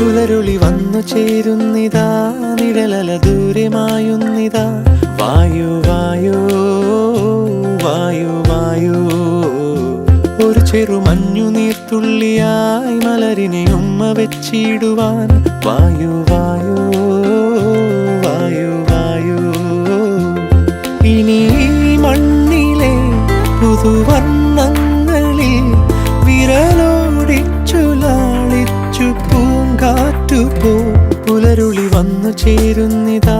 പുലരുളി വന്നു ചേരുന്നിതാ, നിഴലല ദൂരെ മായുന്നിതാ. വായു വായു വായു വായു, ഒരു ചെറു മഞ്ഞു നീർത്തുള്ളിയായി മലരിനെ ഉമ്മ വെച്ചിടുവാൻ. വായു വായു വായു വായു, ഇനി മണ്ണിലെ പുതുവർണ്ണങ്ങളിൽ വിരലോടിച്ചു ലാളിച്ചു പൂങ്കാറ്റുപോ. പുലരുളി വന്നു ചേരുന്നിതാ,